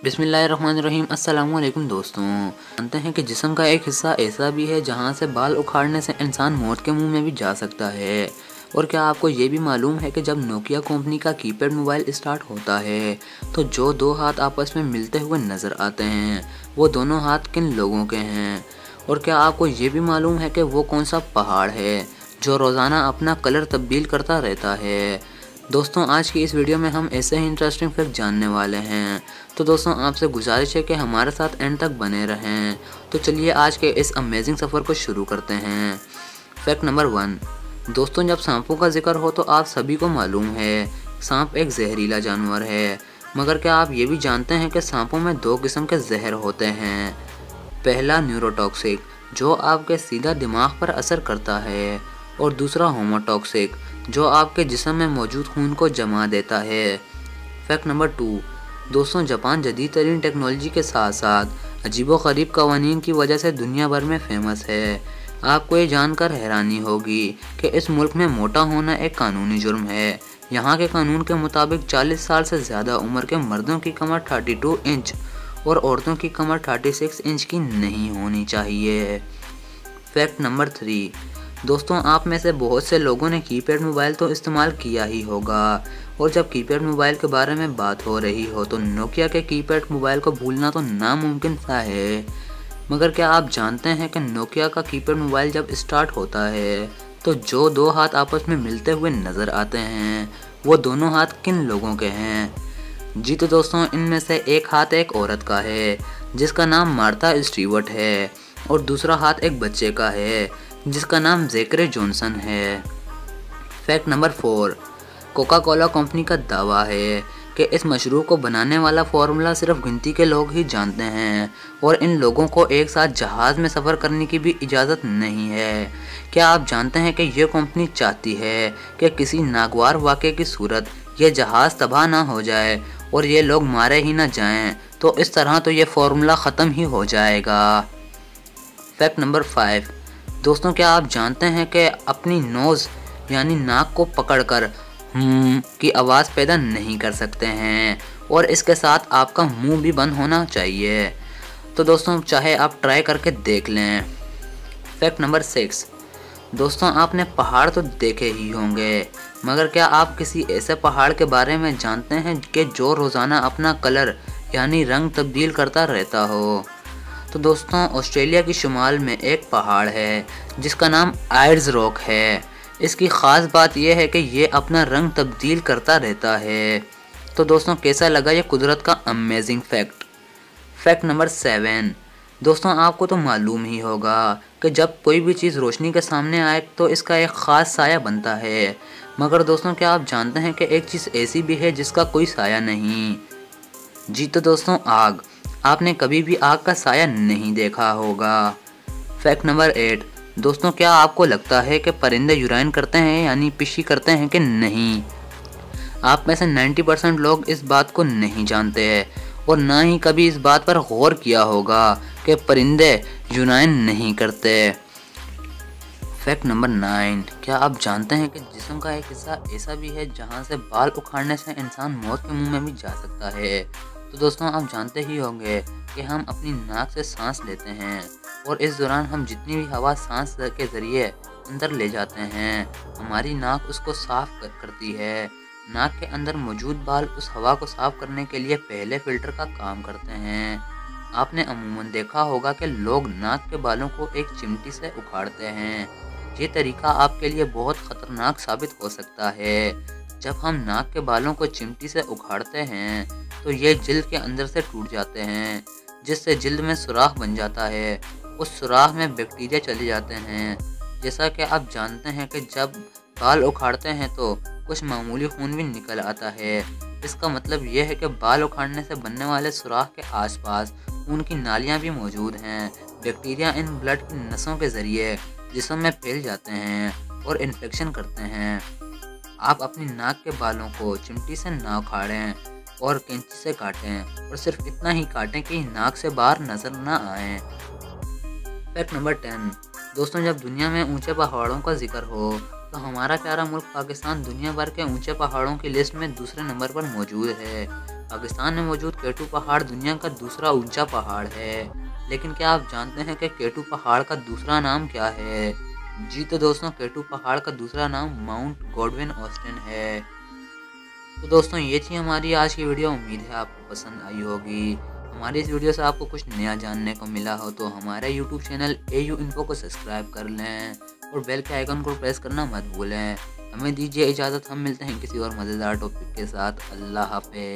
बिस्मिल्लाहिर्रहमानिर्रहीम। अस्सलामुअलैकुम दोस्तों, जानते हैं कि जिस्म का एक हिस्सा ऐसा भी है जहां से बाल उखाड़ने से इंसान मौत के मुंह में भी जा सकता है। और क्या आपको ये भी मालूम है कि जब नोकिया कंपनी का कीपैड मोबाइल स्टार्ट होता है तो जो दो हाथ आपस में मिलते हुए नज़र आते हैं वो दोनों हाथ किन लोगों के हैं? और क्या आपको ये भी मालूम है कि वो कौन सा पहाड़ है जो रोज़ाना अपना कलर तब्दील करता रहता है? दोस्तों, आज की इस वीडियो में हम ऐसे ही इंटरेस्टिंग फैक्ट जानने वाले हैं। तो दोस्तों, आपसे गुजारिश है कि हमारे साथ एंड तक बने रहें। तो चलिए आज के इस अमेजिंग सफ़र को शुरू करते हैं। Fact number 1। दोस्तों, जब सांपों का जिक्र हो तो आप सभी को मालूम है सांप एक जहरीला जानवर है। मगर क्या आप ये भी जानते हैं कि सांपों में दो किस्म के जहर होते हैं? पहला न्यूरोटॉक्सिक, जो आपके सीधा दिमाग पर असर करता है, और दूसरा होमोटॉक्सिक, जो आपके जिस्म में मौजूद खून को जमा देता है। Fact number 2। दोस्तों, जापान जदीद तरीन टेक्नोलॉजी के साथ साथ अजीबोगरीब कवानीन की वजह से दुनिया भर में फेमस है। आपको ये जानकर हैरानी होगी कि इस मुल्क में मोटा होना एक कानूनी जुर्म है। यहाँ के कानून के मुताबिक 40 साल से ज़्यादा उम्र के मर्दों की कमर 32 इंच और औरतों की कमर 36 इंच की नहीं होनी चाहिए। Fact number 3। दोस्तों, आप में से बहुत से लोगों ने कीपैड मोबाइल तो इस्तेमाल किया ही होगा, और जब कीपैड मोबाइल के बारे में बात हो रही हो तो नोकिया के कीपैड मोबाइल को भूलना तो नामुमकिन सा है। मगर क्या आप जानते हैं कि नोकिया का कीपैड मोबाइल जब स्टार्ट होता है तो जो दो हाथ आपस में मिलते हुए नज़र आते हैं वो दोनों हाथ किन लोगों के हैं? जी तो दोस्तों, इनमें से एक हाथ एक औरत का है जिसका नाम मार्था स्टीवर्ट है, और दूसरा हाथ एक बच्चे का है जिसका नाम ज़ेकरे जॉनसन है। Fact number 4। Coca Cola company का दावा है कि इस मशरूब को बनाने वाला फार्मूला सिर्फ गिनती के लोग ही जानते हैं, और इन लोगों को एक साथ जहाज़ में सफ़र करने की भी इजाज़त नहीं है। क्या आप जानते हैं कि यह कंपनी चाहती है कि किसी नागवार वाक़े की सूरत यह जहाज़ तबाह ना हो जाए और ये लोग मारे ही ना जाएं, तो इस तरह तो ये फार्मूला ख़त्म ही हो जाएगा। Fact number 5। दोस्तों, क्या आप जानते हैं कि अपनी नोज़ यानी नाक को पकड़कर की आवाज़ पैदा नहीं कर सकते हैं, और इसके साथ आपका मुंह भी बंद होना चाहिए। तो दोस्तों, चाहे आप ट्राई करके देख लें। Fact number 6। दोस्तों, आपने पहाड़ तो देखे ही होंगे, मगर क्या आप किसी ऐसे पहाड़ के बारे में जानते हैं कि जो रोज़ाना अपना कलर यानी रंग तब्दील करता रहता हो? तो दोस्तों, ऑस्ट्रेलिया की शुमाल में एक पहाड़ है जिसका नाम आयर्स रॉक है। इसकी ख़ास बात यह है कि ये अपना रंग तब्दील करता रहता है। तो दोस्तों, कैसा लगा ये कुदरत का अमेजिंग फैक्ट? Fact number 7। दोस्तों, आपको तो मालूम ही होगा कि जब कोई भी चीज़ रोशनी के सामने आए तो इसका एक ख़ास साया बनता है। मगर दोस्तों, क्या आप जानते हैं कि एक चीज़ ऐसी भी है जिसका कोई साया नहीं? जी तो दोस्तों, आग। आपने कभी भी आग का साया नहीं देखा होगा। Fact number 8। दोस्तों, क्या आपको लगता है कि परिंदे यूराइन करते हैं यानी पिशी करते हैं कि नहीं? आप में से 90% लोग इस बात को नहीं जानते हैं और ना ही कभी इस बात पर गौर किया होगा कि परिंदे यूराइन नहीं करते। Fact number 9। क्या आप जानते हैं कि जिस्म का एक हिस्सा ऐसा भी है जहां से बाल उखाड़ने से इंसान मौत के मुंह में भी जा सकता है? तो दोस्तों, आप जानते ही होंगे कि हम अपनी नाक से सांस लेते हैं, और इस दौरान हम जितनी भी हवा सांस के ज़रिए अंदर ले जाते हैं हमारी नाक उसको साफ़ करती है। नाक के अंदर मौजूद बाल उस हवा को साफ़ करने के लिए पहले फ़िल्टर का काम करते हैं। आपने अमूमन देखा होगा कि लोग नाक के बालों को एक चिमटी से उखाड़ते हैं। ये तरीका आपके लिए बहुत ख़तरनाक साबित हो सकता है। जब हम नाक के बालों को चिमटी से उखाड़ते हैं तो ये जिल्द के अंदर से टूट जाते हैं, जिससे जिल्द में सुराख बन जाता है। उस सुराख में बैक्टीरिया चले जाते हैं। जैसा कि आप जानते हैं कि जब बाल उखाड़ते हैं तो कुछ मामूली खून भी निकल आता है। इसका मतलब यह है कि बाल उखाड़ने से बनने वाले सुराख के आसपास खून की नालियाँ भी मौजूद हैं। बैक्टीरिया इन ब्लड की नसों के ज़रिए जिस्म में फैल जाते हैं और इन्फेक्शन करते हैं। आप अपनी नाक के बालों को चिमटी से ना उखाड़ें और कैंची से काटें, और सिर्फ इतना ही काटें कि नाक से बाहर नज़र ना आए। Fact number 10। दोस्तों, जब दुनिया में ऊंचे पहाड़ों का जिक्र हो तो हमारा प्यारा मुल्क पाकिस्तान दुनिया भर के ऊंचे पहाड़ों की लिस्ट में दूसरे नंबर पर मौजूद है। पाकिस्तान में मौजूद केटू पहाड़ दुनिया का दूसरा ऊंचा पहाड़ है। लेकिन क्या आप जानते हैं कि केटू पहाड़ का दूसरा नाम क्या है? जी तो दोस्तों, केटू पहाड़ का दूसरा नाम माउंट गॉडविन ऑस्टिन है। तो दोस्तों, ये थी हमारी आज की वीडियो। उम्मीद है आपको पसंद आई होगी। हमारी इस वीडियो से आपको कुछ नया जानने को मिला हो तो हमारे यूट्यूब चैनल AU इन्फो को सब्सक्राइब कर लें और बेल के आइकन को प्रेस करना मत भूलें। हमें दीजिए इजाज़त, हम मिलते हैं किसी और मज़ेदार टॉपिक के साथ। अल्लाह हाफ़िज़।